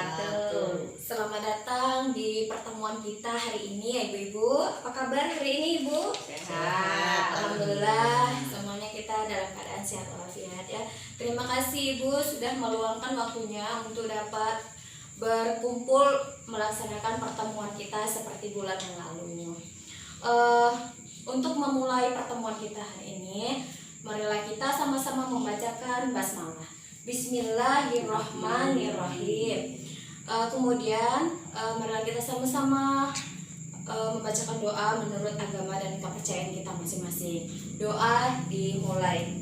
wabarakatuh. Selamat datang di pertemuan kita hari ini ya Ibu-Ibu. Apa kabar hari ini Ibu? Sehat. Alhamdulillah, semuanya kita dalam keadaan sehat walafiat ya. Terima kasih Ibu sudah meluangkan waktunya untuk dapat berkumpul melaksanakan pertemuan kita seperti bulan yang lalu. Untuk memulai pertemuan kita hari ini, marilah kita sama-sama membacakan basmalah. Bismillahirrahmanirrahim. Kemudian marilah kita sama-sama membacakan doa menurut agama dan kepercayaan kita masing-masing. Doa dimulai.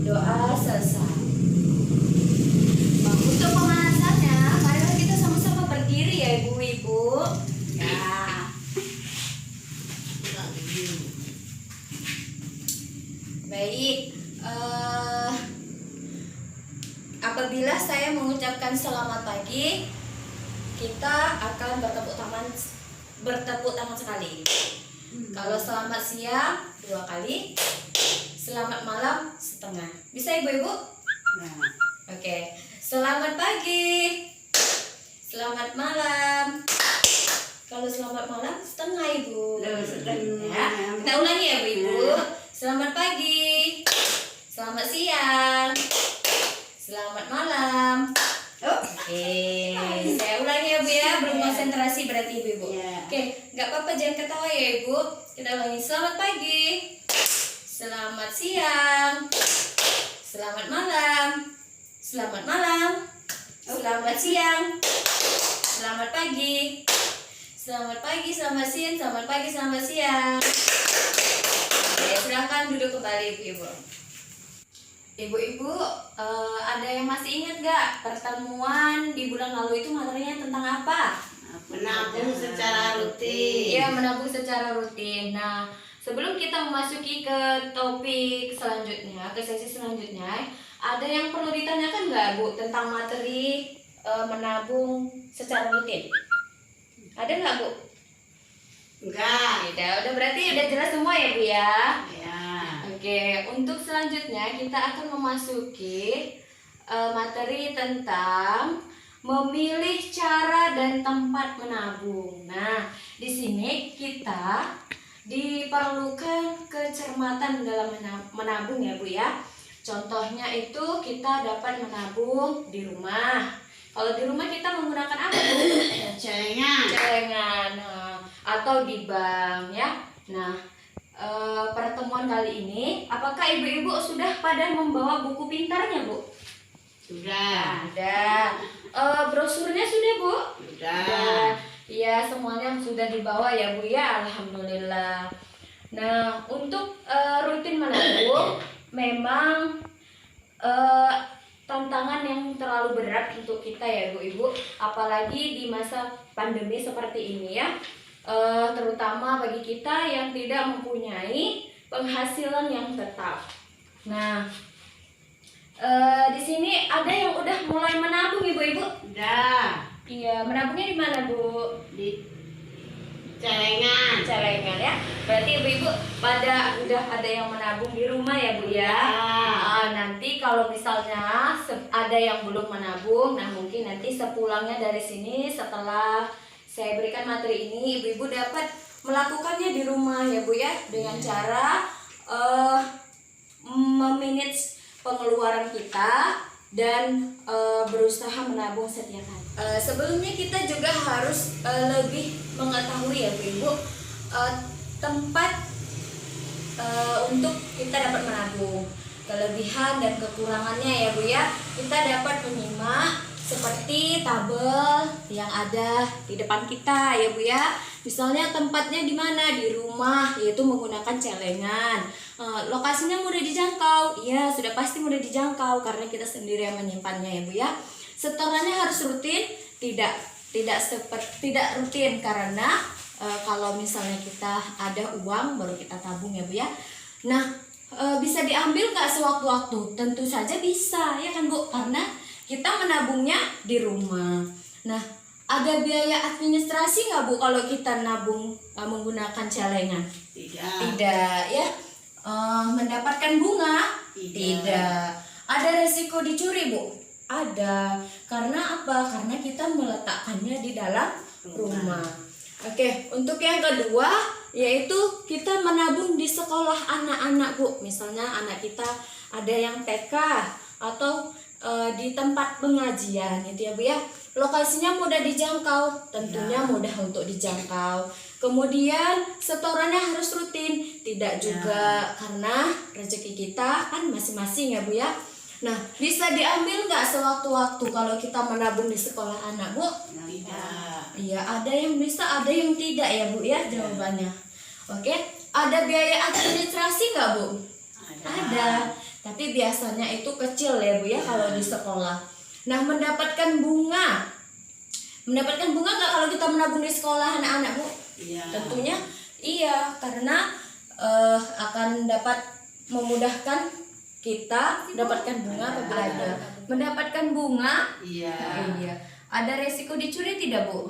Doa selesai. Untuk pemanasannya, marilah kita sama-sama berdiri ya ibu-ibu. Ya. Baik. Apabila saya mengucapkan selamat pagi, kita akan bertepuk tangan sekali. Kalau selamat siang 2 kali, selamat malam setengah. Bisa ibu-ibu? Nah, Oke. Selamat pagi, selamat malam. Kalau selamat malam setengah ibu. setengah. Ya, kita ulangi ya ibu-ibu. Selamat pagi, selamat siang, selamat malam. Oke, saya ulangi ya Bu ya, belum konsentrasi berarti ibu-ibu. Ya. Oke, nggak apa-apa jangan ketawa ya ibu. Kita ulangi. Selamat pagi, selamat siang, selamat malam, selamat malam, selamat siang, selamat pagi, selamat pagi, selamat siang, selamat pagi, selamat siang. Oke, silakan duduk kembali ibu-ibu. Ibu-ibu, ada yang masih ingat gak pertemuan di bulan lalu itu materinya tentang apa? menabung secara rutin. Iya, menabung secara rutin. Nah, sebelum kita memasuki ke topik selanjutnya, ke sesi selanjutnya, ada yang perlu ditanyakan nggak Bu tentang materi menabung secara rutin? Ada nggak Bu? Enggak. Udah berarti udah jelas semua ya Bu ya? Ya. Oke, untuk selanjutnya kita akan memasuki materi tentang memilih cara dan tempat menabung. Nah, di sini kita diperlukan kecermatan dalam menabung ya Bu ya. Contohnya itu kita dapat menabung di rumah. Kalau di rumah kita menggunakan apa Bu? Celengan. Celengan, atau di bank ya. Nah, pertemuan kali ini, apakah ibu-ibu sudah pada membawa buku pintarnya Bu? Sudah. Ada. Brosurnya sudah Bu? Sudah. Iya, semuanya sudah dibawa ya Bu ya. Alhamdulillah. Nah, untuk rutin menabung memang tantangan yang terlalu berat untuk kita ya Bu Ibu, apalagi di masa pandemi seperti ini ya. Terutama bagi kita yang tidak mempunyai penghasilan yang tetap. Nah, di sini ada yang udah mulai menabung ibu-ibu? Sudah. Iya, menabungnya di mana Bu? Di celengan. Celengan ya. Berarti ibu-ibu pada udah ada yang menabung di rumah ya Bu ya. Nanti kalau misalnya ada yang belum menabung, nah mungkin nanti sepulangnya dari sini setelah saya berikan materi ini, ibu-ibu dapat melakukannya di rumah ya Bu ya, dengan cara memanage pengeluaran kita dan berusaha menabung setiap hari. Sebelumnya kita juga harus lebih mengetahui ya Bu Ibu tempat untuk kita dapat menabung, kelebihan dan kekurangannya ya Bu ya. Kita dapat menyimak seperti tabel yang ada di depan kita ya Bu ya. Misalnya tempatnya di mana? Di rumah, yaitu menggunakan celengan. Lokasinya mudah dijangkau. Iya, sudah pasti mudah dijangkau karena kita sendiri yang menyimpannya ya Bu ya. Setorannya harus rutin? Tidak rutin karena kalau misalnya kita ada uang baru kita tabung ya Bu ya. Nah, bisa diambil nggak sewaktu-waktu? Tentu saja bisa ya kan Bu, karena kita menabungnya di rumah. Nah, ada biaya administrasi nggak Bu kalau kita nabung menggunakan celengan? Tidak ya. Mendapatkan bunga? Tidak. Ada resiko dicuri Bu? Ada. Karena apa? Karena kita meletakkannya di dalam rumah. Oke, untuk yang kedua yaitu kita menabung di sekolah anak-anak, Bu. Misalnya anak kita ada yang TK atau di tempat pengajian gitu ya, Bu ya. Lokasinya mudah dijangkau, tentunya mudah untuk dijangkau. Kemudian setorannya harus rutin, tidak juga karena rezeki kita kan masing-masing ya, Bu ya. Nah, bisa diambil nggak sewaktu-waktu kalau kita menabung di sekolah anak, Bu? Tidak. Iya, ada yang bisa, ada yang tidak ya, Bu ya jawabannya. Oke, ada biaya administrasi nggak, Bu? Ada. Tapi biasanya itu kecil ya, Bu ya, kalau di sekolah. Nah, mendapatkan bunga nggak kalau kita menabung di sekolah anak-anak, Bu? Iya. Tentunya iya, karena akan dapat memudahkan kita mendapatkan bunga apabila ada. Mendapatkan bunga, Iya. iya. Ada resiko dicuri tidak, Bu?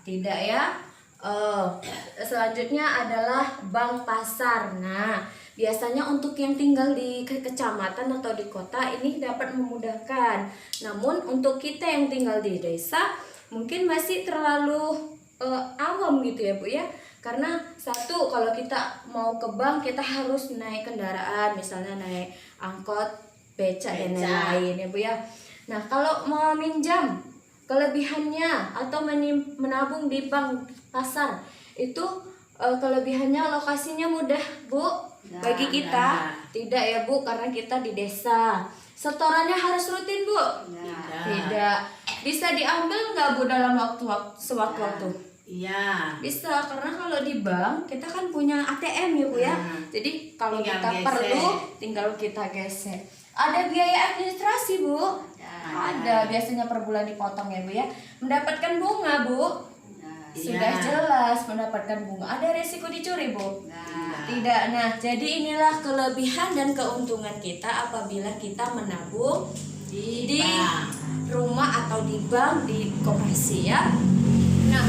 Tidak ya. Selanjutnya adalah bank pasar. Nah, biasanya untuk yang tinggal di kecamatan atau di kota ini dapat memudahkan. Namun untuk kita yang tinggal di desa mungkin masih terlalu awam gitu ya, Bu ya. Karena satu, kalau kita mau ke bank kita harus naik kendaraan, misalnya naik angkot, becak dan lain-lain ya, Bu ya. Nah, kalau mau minjam, kelebihannya atau menabung di bank pasar itu kelebihannya lokasinya mudah, Bu, bagi kita. Tidak ya, Bu, karena kita di desa. Setorannya harus rutin, Bu. Tidak. Bisa diambil nggak, Bu, dalam sewaktu-waktu? Iya. Bisa, karena kalau di bank kita kan punya ATM ya, Bu ya. Jadi kalau Tinggal kita gesek. perlu tinggal kita gesek. Ada biaya administrasi, Bu? Ada, biasanya per bulan dipotong ya, Bu ya. Mendapatkan bunga, Bu? Sudah jelas mendapatkan bunga. Ada resiko dicuri, Bu? Tidak. Nah, jadi inilah kelebihan dan keuntungan kita apabila kita menabung di rumah atau di bank, di koperasi ya. Nah,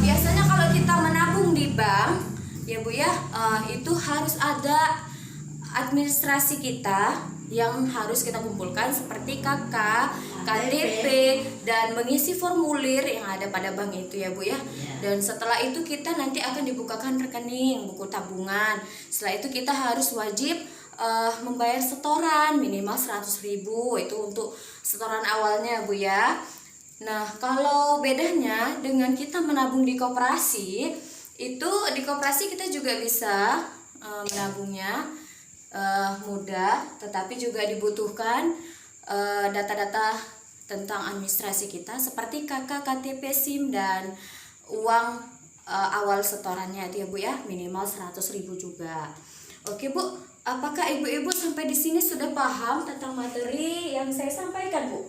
biasanya kalau kita menabung di bank ya, Bu ya, itu harus ada administrasi kita yang harus kita kumpulkan seperti KK, KTP, dan mengisi formulir yang ada pada bank itu ya, Bu ya. Dan setelah itu kita nanti akan dibukakan rekening, buku tabungan. Setelah itu kita harus wajib membayar setoran minimal 100.000, itu untuk setoran awalnya, Bu ya. Nah, kalau bedanya dengan kita menabung di koperasi, itu di koperasi kita juga bisa menabungnya mudah, tetapi juga dibutuhkan data-data tentang administrasi kita seperti KK, KTP, SIM, dan uang awal setorannya itu ya, Bu ya, minimal 100.000 juga. Oke, Bu, apakah ibu-ibu sampai di sini sudah paham tentang materi yang saya sampaikan, Bu?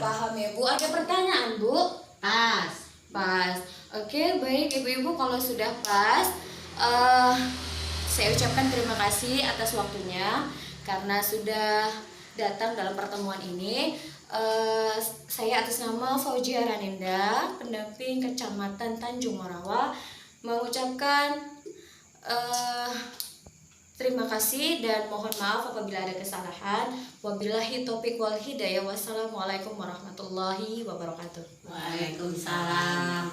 Paham ya, Bu? Ada pertanyaan, Bu? Pas. Oke, baik ibu-ibu, kalau sudah pas, saya ucapkan terima kasih atas waktunya karena sudah datang dalam pertemuan ini. Saya atas nama Fauzia Raninda, pendamping Kecamatan Tanjung Morawa, mengucapkan terima kasih dan mohon maaf apabila ada kesalahan. Wabillahi taufiq wal hidayah. Wassalamualaikum warahmatullahi wabarakatuh. Waalaikumsalam.